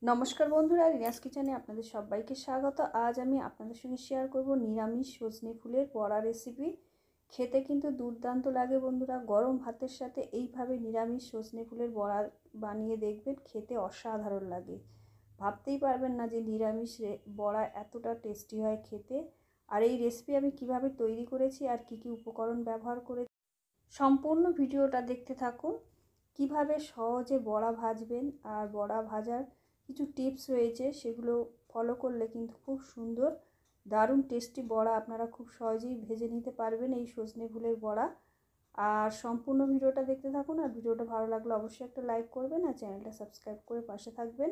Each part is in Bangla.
নমস্কার বন্ধুরা, রিনাস কিচেনে আপনাদের সবাইকে স্বাগত। আজ আমি আপনাদের সঙ্গে শেয়ার করব নিরামিষ সজনে ফুলের বড়া রেসিপি। খেতে কিন্তু দুর্দান্ত লাগে বন্ধুরা। গরম ভাতের সাথে এইভাবে নিরামিষ সজনে ফুলের বড়া বানিয়ে দেখবেন, খেতে অসাধারণ লাগে। ভাবতেই পারবেন না যে নিরামিষ বড়া এতটা টেস্টি হয় খেতে। আর এই রেসিপি আমি কিভাবে তৈরি করেছি আর কি কি উপকরণ ব্যবহার করেছি, সম্পূর্ণ ভিডিওটা দেখতে থাকুন। কিভাবে সহজে বড়া ভাজবেন আর বড়া ভাজার কিছু টিপস রয়েছে, সেগুলো ফলো করলে কিন্তু খুব সুন্দর দারুণ টেস্টি বড়া আপনারা খুব সহজেই ভেজে নিতে পারবেন এই সজনে ফুলের বড়া। আর সম্পূর্ণ ভিডিওটা দেখতে থাকুন। আর ভিডিওটা ভালো লাগলে অবশ্যই একটা লাইক করবেন আর চ্যানেলটা সাবস্ক্রাইব করে পাশে থাকবেন।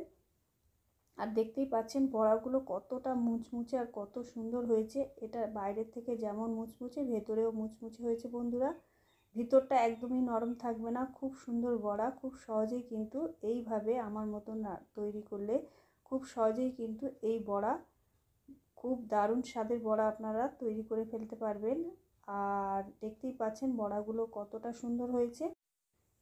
আর দেখতেই পাচ্ছেন বড়াগুলো কতটা মুচমুচে আর কত সুন্দর হয়েছে। এটা বাইরের থেকে যেমন মুচমুচে, ভেতরেও মুচমুচে হয়েছে বন্ধুরা। ভিতরটা একদমই নরম থাকবে না। খুব সুন্দর বড়া, খুব সহজেই কিন্তু এইভাবে আমার মতন তৈরি করলে খুব সহজেই কিন্তু এই বড়া, খুব দারুণ স্বাদের বড়া আপনারা তৈরি করে ফেলতে পারবেন। আর দেখতেই পাচ্ছেন বড়াগুলো কতটা সুন্দর হয়েছে।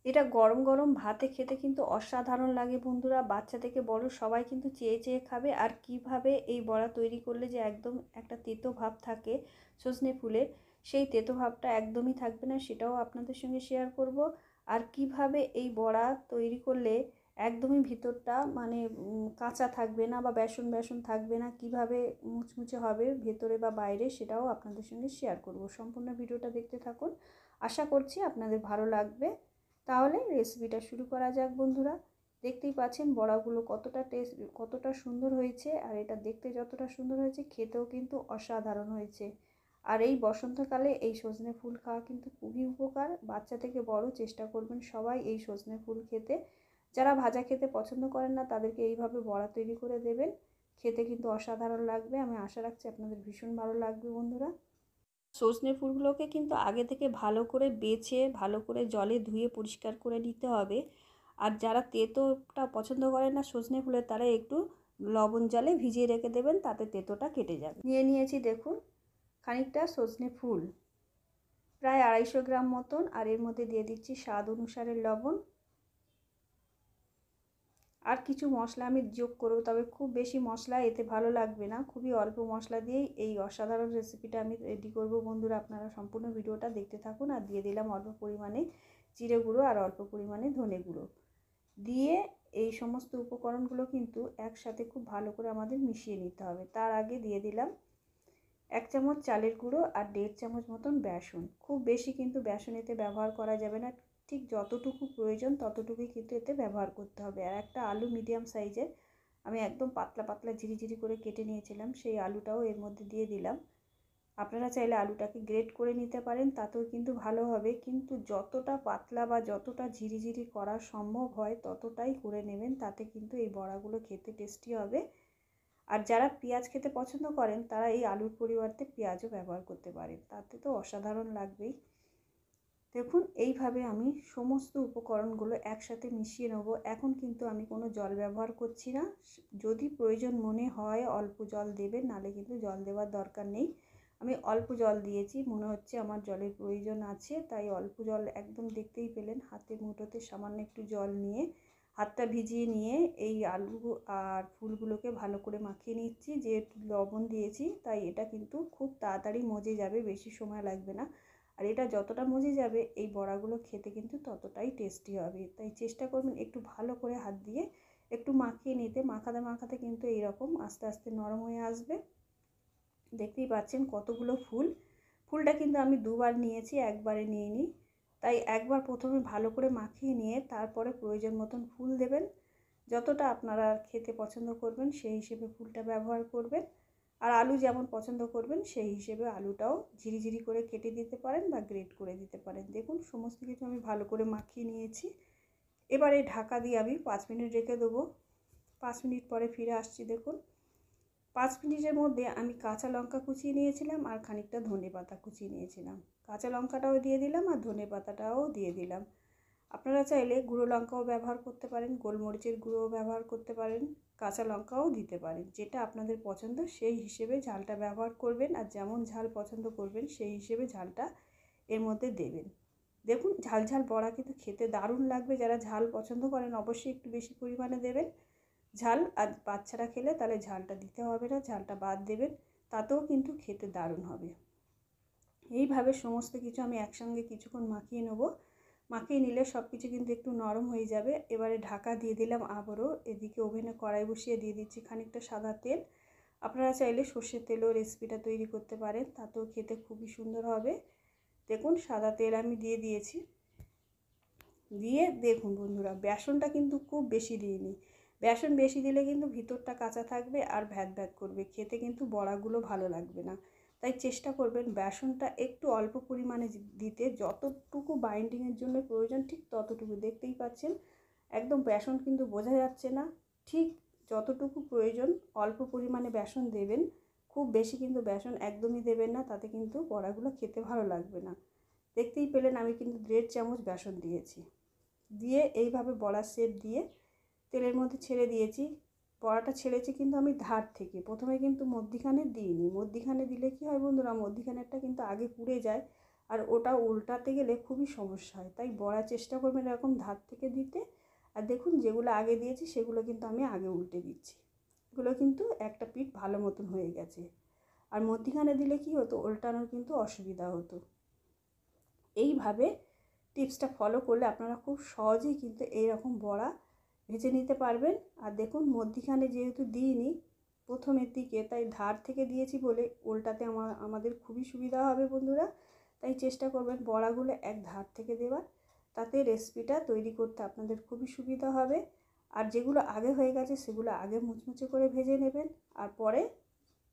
এটা গরম গরম ভাতে খেতে কিন্তু অসাধারণ লাগে বন্ধুরা। বাচ্চা থেকে বড় সবাই কিন্তু চেয়ে চেয়ে খাবে। আর কিভাবে এই বড়া তৈরি করলে যে একদম একটা তেতো ভাব থাকে সজনে ফুলের, সেই তেতো ভাবটা একদমই থাকবে না, সেটাও আপনাদের সঙ্গে শেয়ার করব। আর কিভাবে এই বড়া তৈরি করলে একদমই ভিতরটা মানে কাঁচা থাকবে না বা বেসন বেসন থাকবে না, কিভাবে মুচমুচে হবে ভেতরে বা বাইরে, সেটাও আপনাদের সঙ্গে শেয়ার করব। সম্পূর্ণ ভিডিওটা দেখতে থাকুন, আশা করছি আপনাদের ভালো লাগবে। তাহলে রেসিপিটা শুরু করা যাক বন্ধুরা। দেখতেই পাচ্ছেন বড়াগুলো কতটা সুন্দর হয়েছে। আর এটা দেখতে যতটা সুন্দর হয়েছে, খেতেও কিন্তু অসাধারণ হয়েছে। আর এই বসন্তকালে এই সজনে ফুল খাওয়া কিন্তু খুবই উপকার। বাচ্চা থেকে বড় চেষ্টা করবেন সবাই এই সজনে ফুল খেতে। যারা ভাজা খেতে পছন্দ করেন না, তাদেরকে এইভাবে বড়া তৈরি করে দেবেন, খেতে কিন্তু অসাধারণ লাগবে। আমি আশা রাখছি আপনাদের ভীষণ ভালো লাগবে বন্ধুরা। সজনে ফুলগুলোকে কিন্তু আগে থেকে ভালো করে বেছে ভালো করে জলে ধুয়ে পরিষ্কার করে নিতে হবে। আর যারা তেঁতোটা পছন্দ করে না সজনে ফুলের, তারা একটু লবণ জলে ভিজিয়ে রেখে দেবেন, তাতে তেঁতোটা কেটে যাবে। নিয়েছি দেখুন খানিকটা সজনে ফুল, প্রায় 250 গ্রাম মতন। আর এর মধ্যে দিয়ে দিচ্ছি স্বাদ অনুসারে লবণ। আর কিছু মশলা আমি যোগ করব, তবে খুব বেশি মশলা এতে ভালো লাগবে না। খুবই অল্প মশলা দিয়েই এই অসাধারণ রেসিপিটা আমি রেডি করব বন্ধুরা। আপনারা সম্পূর্ণ ভিডিওটা দেখতে থাকুন। আর দিয়ে দিলাম অল্প পরিমাণে জিরে গুঁড়ো আর অল্প পরিমাণে ধনে গুঁড়ো দিয়ে এই সমস্ত উপকরণগুলো কিন্তু একসাথে খুব ভালো করে আমাদের মিশিয়ে নিতে হবে। তার আগে দিয়ে দিলাম 1 চামচ চালের গুঁড়ো আর 1.5 চামচ মতন বেসন। খুব বেশি কিন্তু বেসন এতে ব্যবহার করা যাবে না, ঠিক যতটুকু প্রয়োজন ততটুকুই কিন্তু এতে ব্যবহার করতে হবে। আর একটা আলু মিডিয়াম সাইজের আমি একদম পাতলা পাতলা ঝিরিঝিরি করে কেটে নিয়েছিলাম, সেই আলুটাও এর মধ্যে দিয়ে দিলাম। আপনারা চাইলে আলুটাকে গ্রেট করে নিতে পারেন, তাতেও কিন্তু ভালো হবে। কিন্তু যতটা পাতলা বা যতটা ঝিরিঝিরি করা সম্ভব হয় ততটাই করে নেবেন, তাতে কিন্তু এই বড়াগুলো খেতে টেস্টি হবে। আর যারা পেঁয়াজ খেতে পছন্দ করেন, তারা এই আলুর পরিবর্তে পেঁয়াজও ব্যবহার করতে পারেন, তাতে তো অসাধারণ লাগবেই। দেখুন এইভাবে আমি সমস্ত উপকরণগুলো একসাথে মিশিয়ে নেব। এখন কিন্তু আমি কোনো জল ব্যবহার করছি না। যদি প্রয়োজন মনে হয় অল্প জল দেবেন, নাহলে কিন্তু জল দেওয়ার দরকার নেই। আমি অল্প জল দিয়েছি, মনে হচ্ছে আমার জলের প্রয়োজন আছে, তাই অল্প জল, একদম দেখতেই পেলেন হাতের মুঠোতে সামান্য একটু জল নিয়ে হাতটা ভিজিয়ে নিয়ে এই আলু আর ফুলগুলোকে ভালো করে মাখিয়ে নিচ্ছি। যেহেতু লবণ দিয়েছি তাই এটা কিন্তু খুব তাড়াতাড়ি মজে যাবে, বেশি সময় লাগবে না। আর এটা যতটা মজে যাবে এই বড়াগুলো খেতে কিন্তু ততটাই টেস্টি হবে। তাই চেষ্টা করবেন একটু ভালো করে হাত দিয়ে একটু মাখিয়ে নিতে। মাখাতে মাখাতে কিন্তু এইরকম আস্তে আস্তে নরম হয়ে আসবে। দেখতেই পাচ্ছেন কতগুলো ফুলটা কিন্তু আমি দুবার নিয়েছি, একবারে নিইনি। তাই একবার প্রথমে ভালো করে মাখিয়ে নিয়ে তারপরে প্রয়োজন মতন ফুল দেবেন। যতটা আপনারা খেতে পছন্দ করবেন সেই হিসেবে ফুলটা ব্যবহার করবেন। আর আলু যেমন পছন্দ করবেন সেই হিসেবে আলুটাও ঝিরিঝিরি করে কেটে দিতে পারেন বা গ্রেট করে দিতে পারেন। দেখুন সমস্ত কিছু আমি ভালো করে মাখিয়ে নিয়েছি। এবারে ঢাকা দিয়ে আমি 5 মিনিট রেখে দেবো। 5 মিনিট পরে ফিরে আসছি। দেখুন 5 মিনিটের মধ্যে আমি কাঁচা লঙ্কা কুচিয়ে নিয়েছিলাম আর খানিকটা ধনেপাতা কুচিয়ে নিয়েছিলাম। কাঁচা লঙ্কাটাও দিয়ে দিলাম আর ধনেপাতাটাও দিয়ে দিলাম। আপনারা চাইলে গুঁড়ো লঙ্কাও ব্যবহার করতে পারেন, গোলমরিচের গুঁড়োও ব্যবহার করতে পারেন, কাঁচা লঙ্কাও দিতে পারেন। যেটা আপনাদের পছন্দ সেই হিসেবে ঝালটা ব্যবহার করবেন। আর যেমন ঝাল পছন্দ করবেন সেই হিসেবে ঝালটা এর মধ্যে দেবেন। দেখুন ঝাল ঝাল বড়া কিন্তু খেতে দারুণ লাগবে। যারা ঝাল পছন্দ করেন অবশ্যই একটু বেশি পরিমাণে দেবেন। ঝাল, আর বাচ্চারা খেলে তাহলে ঝালটা দিতে হবে না, ঝালটা বাদ দেবেন, তাতেও কিন্তু খেতে দারুণ হবে। এইভাবে সমস্ত কিছু আমি একসঙ্গে কিছুক্ষণ মাখিয়ে নেব। মাখিয়ে নিলে সব কিছু কিন্তু একটু নরম হয়ে যাবে। এবারে ঢাকা দিয়ে দিলাম আবারও। এদিকে ওভেনে কড়াই বসিয়ে দিয়ে দিচ্ছি খানিকটা সাদা তেল। আপনারা চাইলে সর্ষের তেলেও রেসিপিটা তৈরি করতে পারেন, তাতেও খেতে খুবই সুন্দর হবে। দেখুন সাদা তেল আমি দিয়ে দিয়েছি। দিয়ে দেখুন বন্ধুরা, বেসনটা কিন্তু খুব বেশি দিইনি। বেসন বেশি দিলে কিন্তু ভিতরটা কাঁচা থাকবে আর ভ্যাদ ভ্যাদ করবে, খেতে কিন্তু বড়াগুলো ভালো লাগবে না। তাই চেষ্টা করবেন বেসনটা একটু অল্প পরিমাণে দিতে, যতটুকু বাইন্ডিংয়ের জন্য প্রয়োজন ঠিক ততটুকু। দেখতেই পাচ্ছেন একদম বেসন কিন্তু বোঝা যাচ্ছে না, ঠিক যতটুকু প্রয়োজন অল্প পরিমাণে বেসন দেবেন। খুব বেশি কিন্তু বেসন একদমই দেবেন না, তাতে কিন্তু বড়াগুলো খেতে ভালো লাগবে না। দেখতেই পেলেন আমি কিন্তু 1.5 চামচ বেসন দিয়েছি। দিয়ে এইভাবে বড়ার শেপ দিয়ে তেলের মধ্যে ছেড়ে দিয়েছি। বড়াটা ছেড়েছি কিন্তু আমি ধার থেকে, প্রথমে কিন্তু মধ্যিখানে দিইনি। মধ্যিখানে দিলে কি হয় বন্ধুরা, মধ্যিখানেরটা কিন্তু আগে পুড়ে যায় আর ওটা উল্টাতে গেলে খুবই সমস্যা হয়। তাই বড়া চেষ্টা করবেন এরকম ধার থেকে দিতে। আর দেখুন যেগুলো আগে দিয়েছি সেগুলো কিন্তু আমি আগে উল্টে দিচ্ছি। এগুলো কিন্তু একটা পিঠ ভালো মতন হয়ে গেছে। আর মধ্যিখানে দিলে কি হতো, উল্টানোর কিন্তু অসুবিধা হতো। এইভাবে টিপসটা ফলো করলে আপনারা খুব সহজেই কিন্তু এইরকম বড়া ভেজে নিতে পারবেন। আর দেখুন মধ্যিখানে যেহেতু দিইনি প্রথমের দিকে, তাই ধার থেকে দিয়েছি বলে উল্টাতে আমাদের খুবই সুবিধা হবে বন্ধুরা। তাই চেষ্টা করবেন বড়াগুলো এক ধার থেকে দেওয়ার, তাতে রেসিপিটা তৈরি করতে আপনাদের খুবই সুবিধা হবে। আর যেগুলো আগে হয়ে গেছে সেগুলো আগে মুচমুচে করে ভেজে নেবেন, আর পরে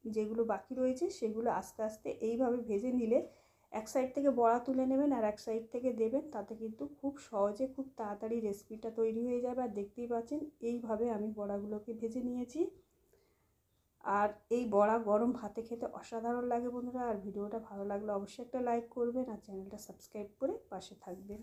যেগুলো বাকি রয়েছে সেগুলো আস্তে আস্তে এইভাবে ভেজে নিলে এক সাইড থেকে বড়া তুলে নেবেন আর এক সাইড থেকে দেবেন, তাতে কিন্তু খুব সহজে খুব তাড়াতাড়ি রেসিপিটা তৈরি হয়ে যাবে। আর দেখতেই পাচ্ছেন এইভাবে আমি বড়াগুলোকে ভেজে নিয়েছি। আর এই বড়া গরম ভাতে খেতে অসাধারণ লাগে বন্ধুরা। আর ভিডিওটা ভালো লাগলে অবশ্যই একটা লাইক করবেন আর চ্যানেলটা সাবস্ক্রাইব করে পাশে থাকবেন।